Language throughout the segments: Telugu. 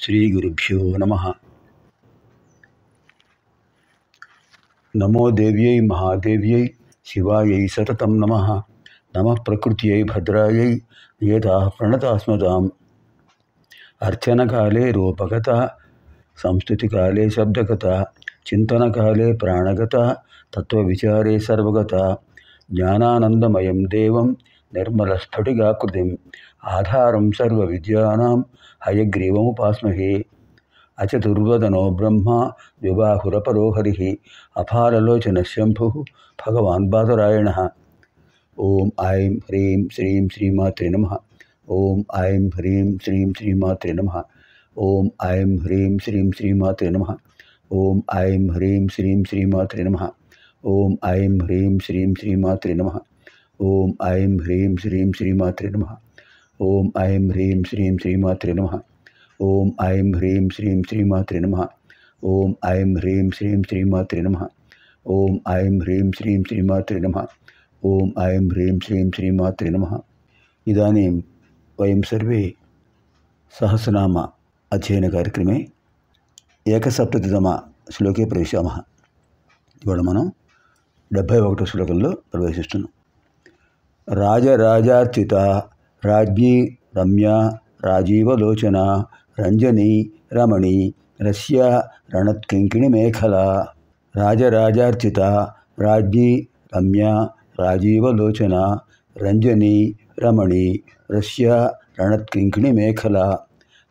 श्रीगुरुभ्यो नमः। नमो देव्यै महादेव्यै शिवायै सततं नमः। नमः प्रकृत्यै भद्रायै यदा प्रणतास्मताम्। अर्चनकाले रूपगता, संस्तुतिकाले शब्दगता, चिन्तनकाले प्राणगता, तत्त्वविचारे सर्वगता, ज्ञानानन्दमयं देवं निर्मलस्फटिकाकृतिम् आधारं सर्वविद्यानां हयग्रीवमुपास्महे। अचतुर्वदनो ब्रह्मा द्विबाहुरपरो हरिः अपारलोचनशम्भुः भगवान् बादरायणः। ओम ऐं ह्रीं श्रीं श्रीमात्रे नमः। ओम ऐं ह्रीं श्रीं श्रीमात्रे नमः। ओम ऐं ह्रीं श्रीं श्रीमात्रे नमः। ओम ऐं ह्रीं श्रीं श्रीमात्रे नमः। ओम ऐं ह्रीं श्रीं श्रीमात्रे नमः। ओम ऐं ह्रीं श्रीं श्रीमात्रे नमः। ओम ऐं ह्रीं श्रीं श्रीमात्रे नमः। ओम ऐं ह्रीं श्रीं श्रीमात्रे नमः। ओम ऐं ह्रीं श्रीं श्रीमात्रे नमः। ओम ऐं ह्रीं श्रीं श्रीमात्रे नमः। ओम ऐं ह्रीं श्रीं श्रीमात्रे नमः। इदानीं वयं सर्वे सहस्रनाम अध्ययनकार्यक्रमे एकसप्ततितम श्लोके प्रवेशामः। इवाళ మనం 71వ శ్లోకంలో ప్రవేశిస్తున్నాం. రాజరాజార్చిత राज्ञी रम्या राजीवलोचना रंजनी रमणी रस्या रणत्किंकिणी मेखला। राजराजार्चिता राज्ञी रम्या राजीवलोचना रंजनी रमणी रस्या रणत्किंकिणी मेखला।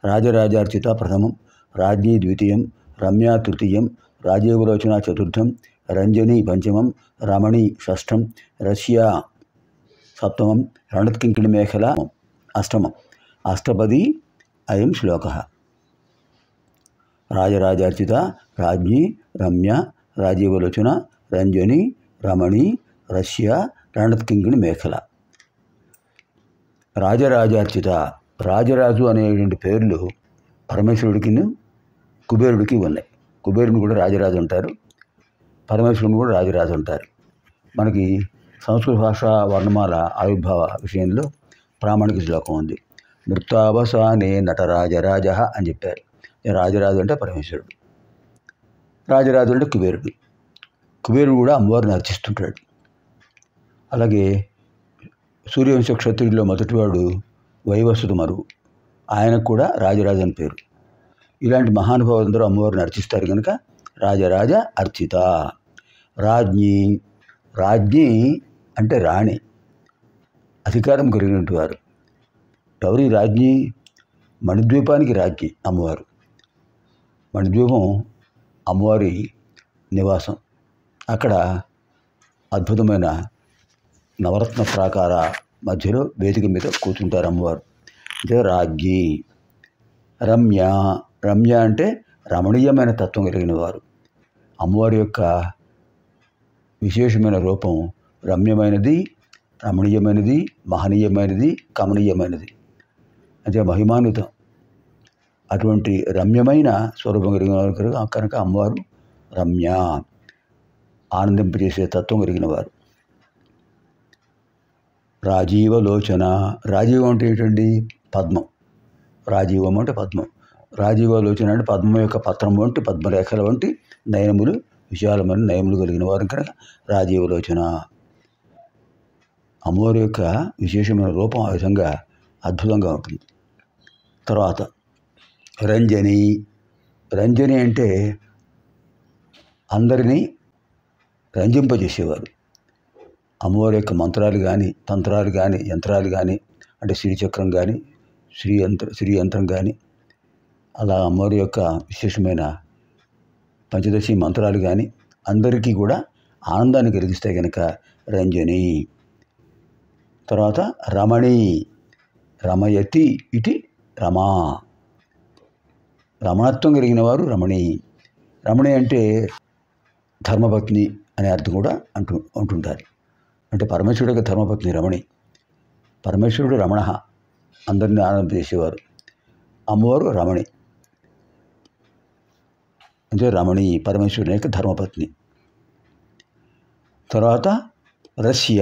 राजराजार्चिता प्रथमं, राज्ञी द्वितीयं, रम्या तृतीयं, राजीवलोचना चतुर्थं, रंजनी पंचमं, रमणी षष्ठं, रस्या सप्तमं, रणत्किंकिणी मेखला अष्टमम्। अष्टपदी अयं श्लोकः। राजराजार्चिता राज्ञी रम्या राजीवलोचना रंजनी रमणी रस्या रणत्किंकिणी मेखला. రాజరాజార్చిత, రాజరాజు అనేటువంటి పేర్లు పరమేశ్వరుడికి కుబేరుడికి ఉన్నాయి. కుబేరుని కూడా రాజరాజు అంటారు, పరమేశ్వరుని కూడా రాజరాజు అంటారు. మనకి సంస్కృత భాషా వర్ణమాల ఆవిర్భావ విషయంలో ప్రామాణిక శ్లోకం ఉంది. నృత్తావసానే నటరాజరాజ అని చెప్పారు. రాజరాజు అంటే పరమేశ్వరుడు, రాజరాజు అంటే కుబేరుడు. కుబేరుడు కూడా అమ్మవారిని అర్చిస్తుంటాడు. అలాగే సూర్యవంశ క్షత్రియుల్లో మొదటివాడు వైవస్వత మరువు, ఆయనకు కూడా రాజరాజు అని పేరు. ఇలాంటి మహానుభావులందరూ అమ్మవారిని అర్చిస్తారు కనుక రాజరాజ అర్చిత. రాజ్ఞి, రాజ్ఞి అంటే రాణి, అధికారం కలిగినటువంటి వారు. ఎవరి రాజ్ఞి? మణిద్వీపానికి రాజ్ఞి అమ్మవారు. మణిద్వీపం అమ్మవారి నివాసం. అక్కడ అద్భుతమైన నవరత్న ప్రాకార మధ్యలో వేదిక మీద కూర్చుంటారు అమ్మవారు. అంటే రాజ్ఞి. రమ్య, రమ్య అంటే రమణీయమైన తత్వం కలిగిన వారు. అమ్మవారి యొక్క విశేషమైన రూపం రమ్యమైనది, రమణీయమైనది, మహనీయమైనది, కమనీయమైనది, అంటే మహిమాన్వితం. అటువంటి రమ్యమైన స్వరూపం కలిగిన వారు కనుక అమ్మవారు రమ్య, ఆనందింపజేసే తత్వం కలిగిన వారు. రాజీవలోచన, రాజీవం అంటే ఏంటండి? పద్మం. రాజీవం అంటే పద్మం. రాజీవలోచన అంటే పద్మం యొక్క పత్రం వంటి పద్మరేఖల వంటి నయనములు, విశాలమైన నయములు కలిగిన వారు కనుక రాజీవలోచన. అమ్మవారి యొక్క విశేషమైన రూపం ఆ విధంగా అద్భుతంగా ఉంటుంది. తర్వాత రంజని. రంజని అంటే అందరినీ రంజింపజేసేవారు. అమ్మవారి యొక్క మంత్రాలు కానీ, తంత్రాలు కానీ, యంత్రాలు కానీ, అంటే శ్రీచక్రం కానీ, శ్రీయంత్రం కానీ, అలా అమ్మవారి యొక్క విశేషమైన పంచదశి మంత్రాలు కానీ అందరికీ కూడా ఆనందాన్ని కలిగిస్తాయి కనుక రంజని. తర్వాత రమణి. రమయతి ఇటి రమా, రమణత్వం కలిగిన వారు రమణి. రమణి అంటే ధర్మపత్ని అనే అర్థం కూడా అంటుంటారు. అంటే పరమేశ్వరుడు యొక్క ధర్మపత్ని రమణి. పరమేశ్వరుడు రమణ, అందరినీ ఆనందించేవారు. అమ్మవారు రమణి అంటే రమణి, పరమేశ్వరుని యొక్క ధర్మపత్ని. తర్వాత రస్య.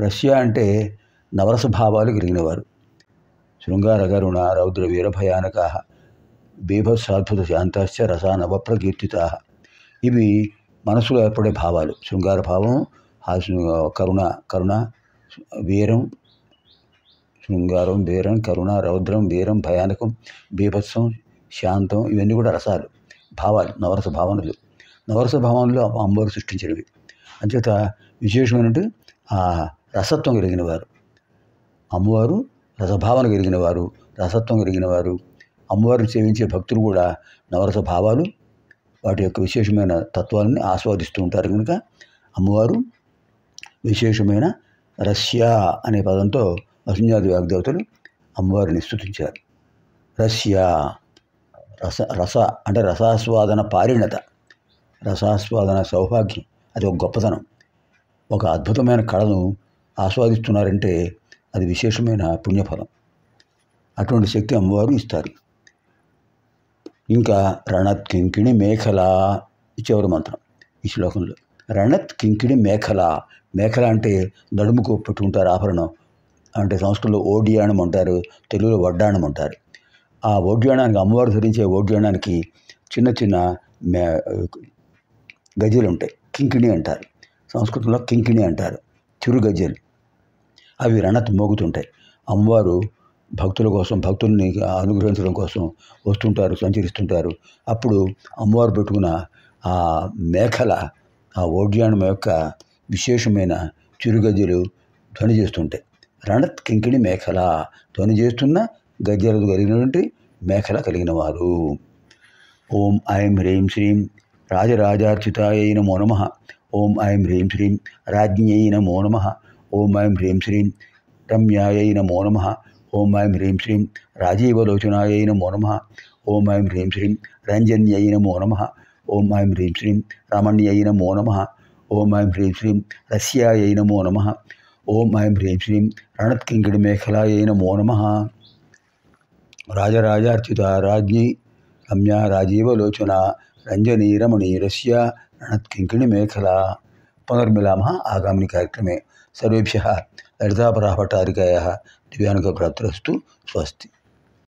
రస్య అంటే నవరస భావాలు కలిగిన వారు. శృంగార కరుణ రౌద్ర వీర భయానక బీభత్సాద్భుత శాంతాశ్చ రసానవ ప్రకీర్తితా. ఇవి మనసులో ఏర్పడే భావాలు. శృంగార భావం, కరుణ కరుణ వీరం, శృంగారం, వీరం, కరుణ, రౌద్రం, వీరం, భయానకం, బీభత్సం, శాంతం, ఇవన్నీ కూడా రసాలు, భావాలు, నవరస భావనలు. నవరస భావనలు అమ్మవారు సృష్టించినవి. అంచేత విశేషమైనటువంటి ఆ రసత్వం కలిగిన వారు అమ్మవారు, రసభావన కలిగిన వారు, రసత్వం కలిగిన వారు. అమ్మవారిని సేవించే భక్తులు కూడా నవరస భావాలు, వాటి యొక్క విశేషమైన తత్వాలని ఆస్వాదిస్తూ ఉంటారు. కనుక అమ్మవారు విశేషమైన రస్య అనే పదంతో వసుంధ్యాది వాగ్దేవతలు అమ్మవారిని స్తుతించారు. రస్య రస అంటే రసాస్వాదన పారిణత, రసాస్వాదన సౌభాగ్యం. అది ఒక గొప్పతనం. ఒక అద్భుతమైన కళను ఆస్వాదిస్తున్నారంటే అది విశేషమైన పుణ్యఫలం. అటువంటి శక్తి అమ్మవారు ఇస్తారు. ఇంకా రణత్ కింకిణి మేఖల, చివరి మంత్రం ఈ శ్లోకంలో. రణత్ కింకిణి మేఖల. మేఖల అంటే నడుముకు పెట్టుకుంటారు ఆభరణం, అంటే సంస్కృతంలో ఓడ్యాణం అంటారు, తెలుగులో వడ్డాణం అంటారు. ఆ ఓడ్యాణానికి, అమ్మవారు ధరించే ఓడ్యాణానికి చిన్న చిన్న గజ్జెలు ఉంటాయి, కింకిణి అంటారు. సంస్కృతంలో కింకిణి అంటారు, చిరు గజ్జెలు. అవి రణత్ మోగుతుంటాయి. అమ్మవారు భక్తుల కోసం, భక్తుల్ని అనుగ్రహించడం కోసం వస్తుంటారు, సంచరిస్తుంటారు. అప్పుడు అమ్మవారు పెట్టుకున్న ఆ మేఖల, ఆ ఓడ్యాణం యొక్క విశేషమైన చిరుగజ్జెలు ధ్వని చేస్తుంటాయి. రణత్ కింకిణి మేఖల, ధ్వని చేస్తున్న గజ్జెలు కలిగినటువంటి మేఖల కలిగిన వారు. ఓం ఐం హ్రీం శ్రీం రాజరాజార్చితాయై నమో నమః. ఓం ఐం హ్రీం శ్రీం రాజ్ఞ్యై నమో నమః. ఓం ఐం హ్రీం శ్రీం రమ్యాయై నమో నమః. ఓం ఐం హ్రీం శ్రీం రాజీవలోచనాయై నమో నమః. ఓం ఐం హ్రీం శ్రీం రంజన్యై నమో నమః. ఓం ఐం హ్రీం శ్రీం రమణ్యై నమో నమః. ఓం ఐం హ్రీం శ్రీం రస్యాయై నమో నమః. ఓం ఐం హ్రీం శ్రీం రణత్కింకిణి మేఖలాయై నమో నమః. రాజరాజార్చిత రాజ్ఞి రమ్య రాజీవలోచన రంజనీ రమణీ రస్య రణత్కింకిణి మేఖలా. పునర్మిలామः ఆగామిని కార్యక్రమే. సర్వేభ్యः లలితాపరాభట్టారికాయాः దివ్యానుగ్రహప్రాప్తిరస్తు. స్వస్తి.